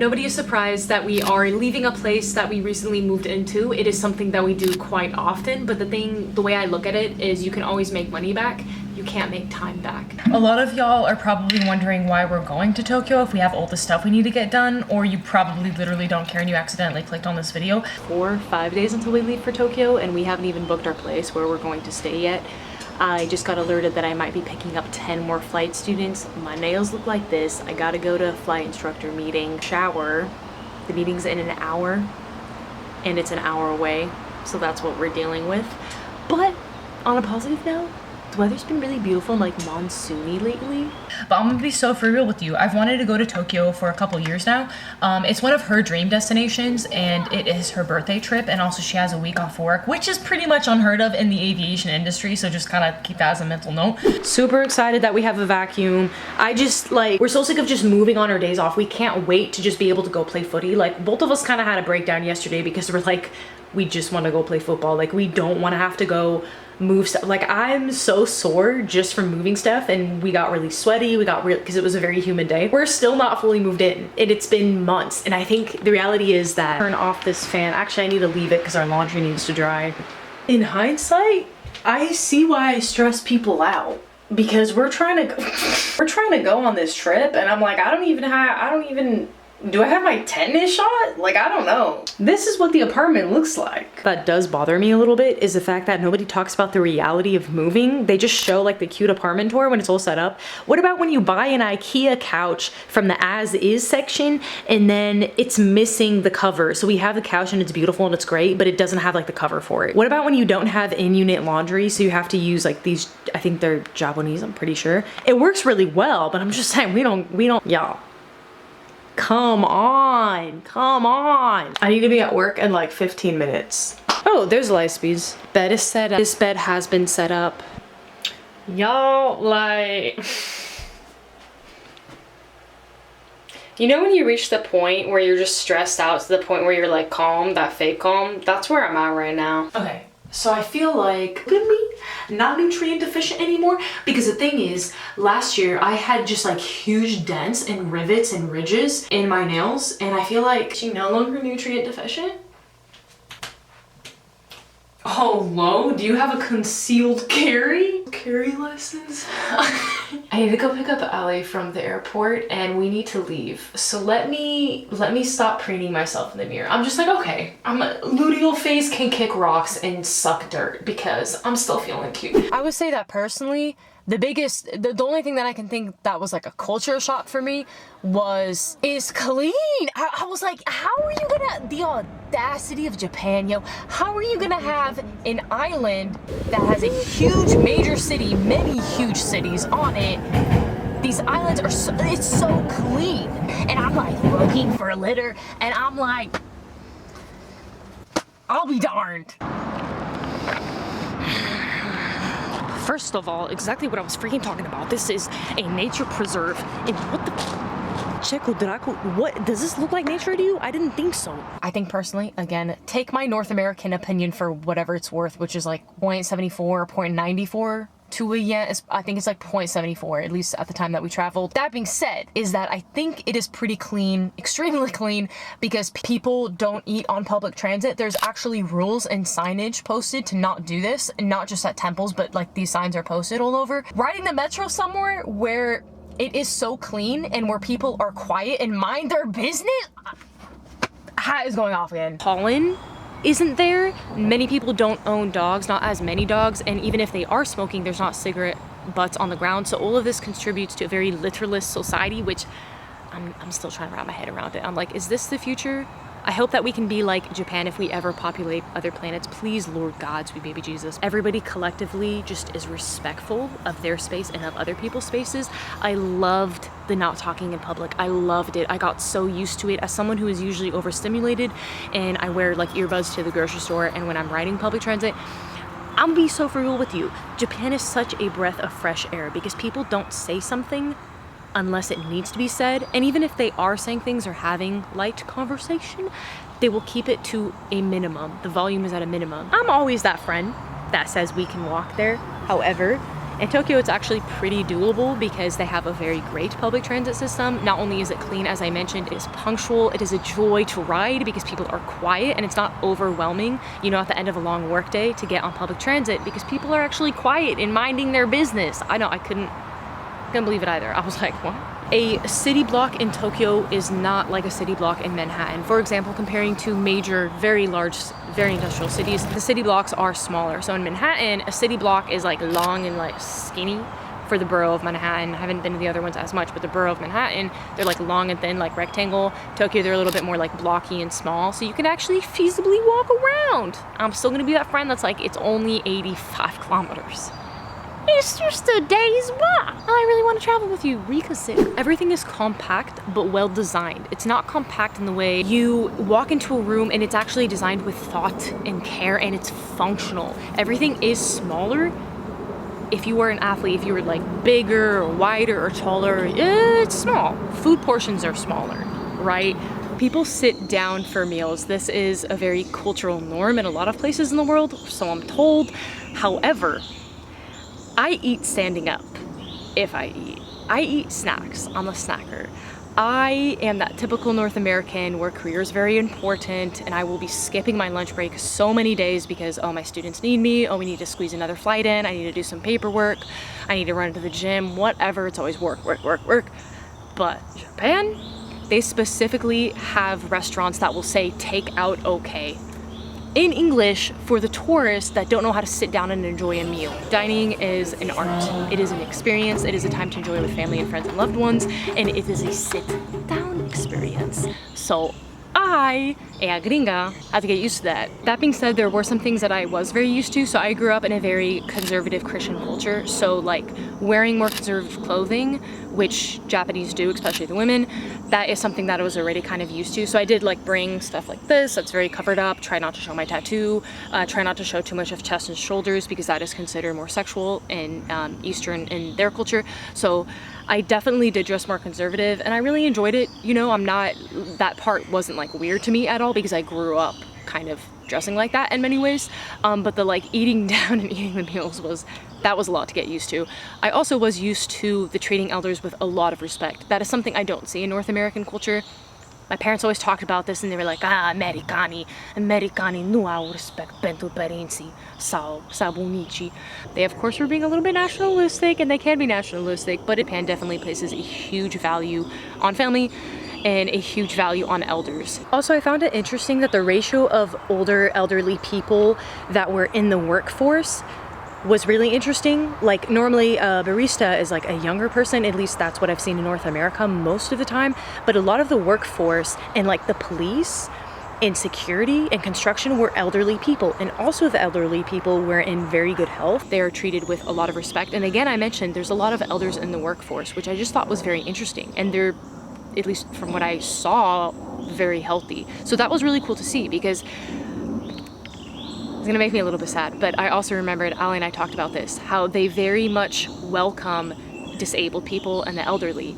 Nobody is surprised that we are leaving a place that we recently moved into. It is something that we do quite often, but the way I look at it is you can always make money back. You can't make time back. A lot of y'all are probably wondering why we're going to Tokyo, if we have all the stuff we need to get done, or you probably literally don't care and you accidentally clicked on this video. 4 or 5 days until we leave for Tokyo, and we haven't even booked our place where we're going to stay yet. I just got alerted that I might be picking up 10 more flight students. My nails look like this. I gotta go to a flight instructor meeting, shower. The meeting's in an hour, and it's an hour away, so that's what we're dealing with. But on a positive note, the weather's been really beautiful and like monsoony lately. But I'm gonna be so for real with you. I've wanted to go to Tokyo for a couple years now. It's one of her dream destinations, and it is her birthday trip, and also she has a week off work, which is pretty much unheard of in the aviation industry, so just kind of keep that as a mental note. Super excited that we have a vacuum. I just we're so sick of just moving on our days off. We can't wait to just be able to go play footy. Like, both of us kind of had a breakdown yesterday because we're like, we just want to go play football. Like, we don't want to have to go move stuff. Like, I'm so sore just from moving stuff, and we got really sweaty. We got because it was a very humid day. We're still not fully moved in, and it's been months. And I think the reality is that turn off this fan. Actually, I need to leave it because our laundry needs to dry. In hindsight, I see why I stress people out, because we're trying to go on this trip, and I'm like, do I have my tetanus shot? Like, I don't know. This is what the apartment looks like. That does bother me a little bit, is the fact that nobody talks about the reality of moving. They just show like the cute apartment tour when it's all set up. What about when you buy an IKEA couch from the as is section and then it's missing the cover? So we have the couch and it's beautiful and it's great, but it doesn't have like the cover for it. What about when you don't have in-unit laundry, so you have to use like these, I think they're Japanese, I'm pretty sure. It works really well, but I'm just saying, we don't, y'all. Come on. I need to be at work in like 15 minutes. Oh, there's Lightspeed's. Bed is set up. This bed has been set up. Y'all, like... You know when you reach the point where you're just stressed out to the point where you're like calm, that fake calm? That's where I'm at right now. Okay. So I feel like, look at me, not nutrient deficient anymore, because the thing is, last year I had just like huge dents and rivets and ridges in my nails, and I feel like she's no longer nutrient deficient. Hello, do you have a concealed carry license? I need to go pick up Allie from the airport, and we need to leave. So let me stop preening myself in the mirror. I'm just like, okay, luteal face can kick rocks and suck dirt because I'm still feeling cute. I would say that personally, the only thing that I can think that was like a culture shock for me is clean. I was like, how are you gonna, the audacity of Japan, yo, how are you gonna have an island that has a huge major city, many huge cities on it? These islands are it's so clean. And I'm like looking for litter, and I'm like, I'll be darned. First of all, exactly what I was freaking talking about. This is a nature preserve. And what the... Checo Draco, what? Does this look like nature to you? I didn't think so. I think personally, again, take my North American opinion for whatever it's worth, which is like 0.74 or 0.94 to a yen. I think it's like 0.74, at least at the time that we traveled. That being said, is that I think it is pretty clean, extremely clean, because people don't eat on public transit. There's actually rules and signage posted to not do this, and not just at temples, but like these signs are posted all over. Riding the metro somewhere where it is so clean and where people are quiet and mind their business, hat is going off again. Pollen isn't there. Many people don't own dogs, not as many dogs, and even if they are smoking, there's not cigarette butts on the ground. So all of this contributes to a very literalist society, which I'm still trying to wrap my head around it. I'm like, is this the future? I hope that we can be like Japan if we ever populate other planets. Please, Lord God, sweet baby Jesus. Everybody collectively just is respectful of their space and of other people's spaces. I loved the not talking in public. I loved it. I got so used to it. As someone who is usually overstimulated, and I wear like earbuds to the grocery store, and when I'm riding public transit, I'm gonna be so for real with you. Japan is such a breath of fresh air because people don't say something unless it needs to be said, and even if they are saying things or having light conversation, they will keep it to a minimum. The volume is at a minimum. I'm always that friend that says we can walk there. However, In Tokyo, it's actually pretty doable because they have a very great public transit system. Not only is it clean, as I mentioned, it is punctual. It is a joy to ride because people are quiet and it's not overwhelming, you know, at the end of a long workday to get on public transit because people are actually quiet and minding their business. I know, I couldn't believe it either. I was like, what? A city block in Tokyo is not like a city block in Manhattan. For example, comparing to major, very large, very industrial cities, the city blocks are smaller. So in Manhattan, a city block is like long and like skinny for the borough of Manhattan. I haven't been to the other ones as much, but the borough of Manhattan, they're like long and thin, like rectangle. Tokyo, they're a little bit more like blocky and small. So you can actually feasibly walk around. I'm still gonna be that friend that's like, it's only 85 kilometers. It's just a day's walk. I really want to travel with you. Reconsider. Everything is compact but well designed. It's not compact in the way you walk into a room and it's actually designed with thought and care and it's functional. Everything is smaller. If you were an athlete, if you were like bigger or wider or taller, it's small. Food portions are smaller, right? People sit down for meals. This is a very cultural norm in a lot of places in the world, so I'm told. However, I eat standing up if I eat. I eat snacks. I'm a snacker. I am that typical North American where career is very important and I will be skipping my lunch break so many days because, oh, my students need me. Oh, we need to squeeze another flight in. I need to do some paperwork. I need to run to the gym, whatever. It's always work, work, work, work. But Japan, they specifically have restaurants that will say take out okay in English for the tourists that don't know how to sit down and enjoy a meal. Dining is an art. It is an experience. It is a time to enjoy with family and friends and loved ones, and it is a sit-down experience. So I, a gringa, had to get used to that. That being said, there were some things that I was very used to. So I grew up in a very conservative Christian culture. So like wearing more conservative clothing, which Japanese do, especially the women, that is something that I was already kind of used to. So I did like bring stuff like this that's very covered up, try not to show my tattoo, try not to show too much of chest and shoulders because that is considered more sexual in Eastern in their culture. So I definitely did dress more conservative and I really enjoyed it. You know, that part wasn't like weird to me at all because I grew up kind of dressing like that in many ways. But the like eating down and eating the meals that was a lot to get used to. I also was used to the treating elders with a lot of respect. That is something I don't see in North American culture. My parents always talked about this and they were like, Americani no ha respect pentru părinții sau bunici. They of course were being a little bit nationalistic and they can be nationalistic, but Japan definitely places a huge value on family and a huge value on elders. Also, I found it interesting that the ratio of older elderly people that were in the workforce was really interesting. Like normally a barista is like a younger person, at least that's what I've seen in North America most of the time, but a lot of the workforce and like the police and security and construction were elderly people, and also the elderly people were in very good health. They are treated with a lot of respect, and again I mentioned there's a lot of elders in the workforce, which I just thought was very interesting, and they're, at least from what I saw, very healthy. So that was really cool to see because it's gonna make me a little bit sad, but I also remembered, Ali and I talked about this, how they very much welcome disabled people and the elderly.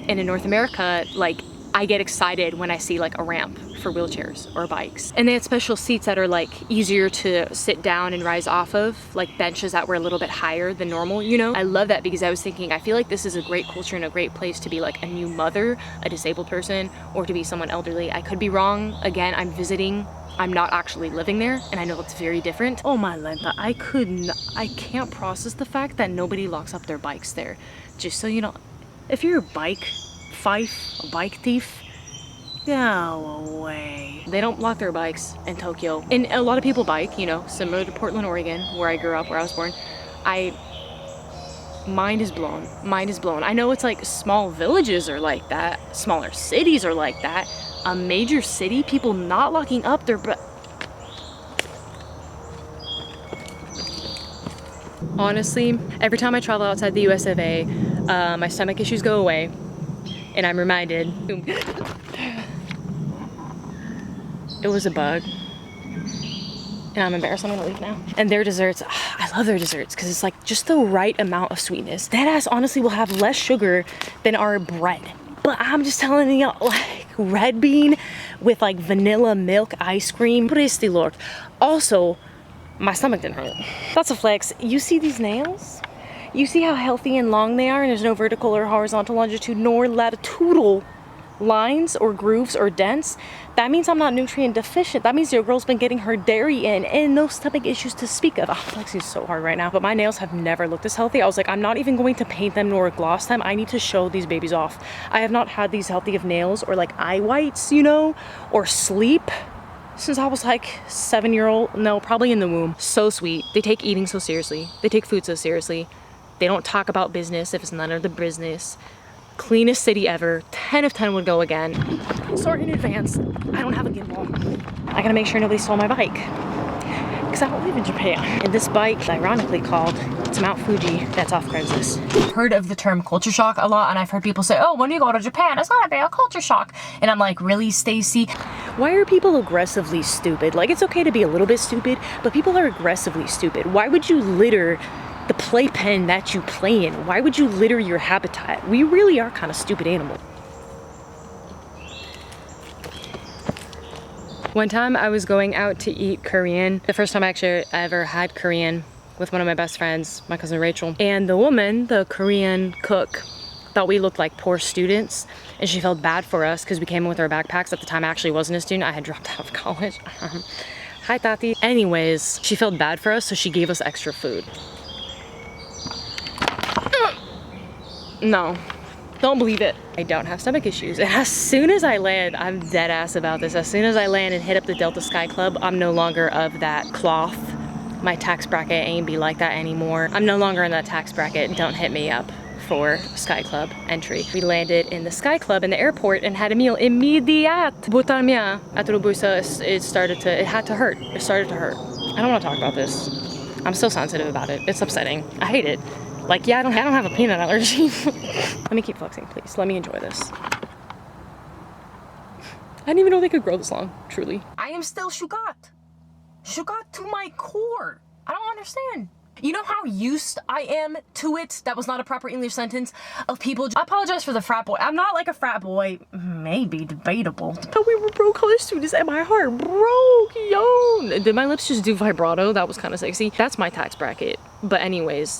And in North America, like, I get excited when I see like a ramp for wheelchairs or bikes. And they had special seats that are like easier to sit down and rise off of, like benches that were a little bit higher than normal, you know? I love that because I was thinking, I feel like this is a great culture and a great place to be like a new mother, a disabled person, or to be someone elderly. I could be wrong. Again, I'm visiting. I'm not actually living there, and I know it's very different. Oh my Lenta, I can't process the fact that nobody locks up their bikes there. Just so you know, if you're a bike thief, go away. They don't lock their bikes in Tokyo. And a lot of people bike, you know, similar to Portland, Oregon, where I grew up, where I was born. Mind is blown. Mind is blown. I know it's like small villages are like that, smaller cities are like that. A major city, people not locking up their Honestly, every time I travel outside the US of A, my stomach issues go away, and I'm reminded it was a bug. And I'm embarrassed, I'm gonna leave now. And their desserts, I love their desserts because it's like just the right amount of sweetness. That ass honestly will have less sugar than our bread. But I'm just telling you, like red bean with like vanilla milk ice cream. Praise the Lord. Also, my stomach didn't hurt. That's a flex. You see these nails? You see how healthy and long they are, and there's no vertical or horizontal, longitude, nor latitudinal lines or grooves or dents? That means I'm not nutrient deficient. That means your girl's been getting her dairy in and no stomach issues to speak of. I'm flexing so hard right now, but my nails have never looked this healthy. I was like, I'm not even going to paint them nor gloss them. I need to show these babies off. I have not had these healthy of nails or like eye whites, you know, or sleep since I was like 7-year-old. No, probably in the womb. So sweet. They take eating so seriously. They take food so seriously. They don't talk about business if it's none of the business. Cleanest city ever. 10 of 10 would go again. Sorry in advance, I don't have a gimbal. I gotta make sure nobody stole my bike, because I don't live in Japan. And this bike is ironically called, it's Mount Fuji, that's off Craigslist. I've heard of the term culture shock a lot, and I've heard people say, oh, when you go to Japan, it's not a big culture shock. And I'm like, really, Stacy? Why are people aggressively stupid? Like, it's okay to be a little bit stupid, but people are aggressively stupid. Why would you litter the playpen that you play in? Why would you litter your habitat? We really are kind of stupid animals. One time I was going out to eat Korean. The first time I actually ever had Korean with one of my best friends, my cousin Rachel. And the woman, the Korean cook, thought we looked like poor students, and she felt bad for us because we came in with our backpacks. At the time I actually wasn't a student. I had dropped out of college. Hi, Tati. Anyways, she felt bad for us, so she gave us extra food. No, don't believe it. I don't have stomach issues. And as soon as I land, I'm dead ass about this. As soon as I land and hit up the Delta Sky Club, I'm no longer of that cloth. My tax bracket ain't be like that anymore. I'm no longer in that tax bracket. Don't hit me up for Sky Club entry. We landed in the Sky Club in the airport and had a meal immediate. Butar mia at Rubusa, it had to hurt. It started to hurt. I don't want to talk about this. I'm still sensitive about it. It's upsetting. I hate it. Like, yeah, I don't have a peanut allergy. Let me keep flexing, please. Let me enjoy this. I didn't even know they could grow this long, truly. I am still shugat. Shugat to my core. I don't understand. You know how used I am to it? That was not a proper English sentence. Of people. I apologize for the frat boy. I'm not like a frat boy. Maybe debatable. But we were broke college students and my heart broke, yo. Did my lips just do vibrato? That was kind of sexy. That's my tax bracket. But anyways,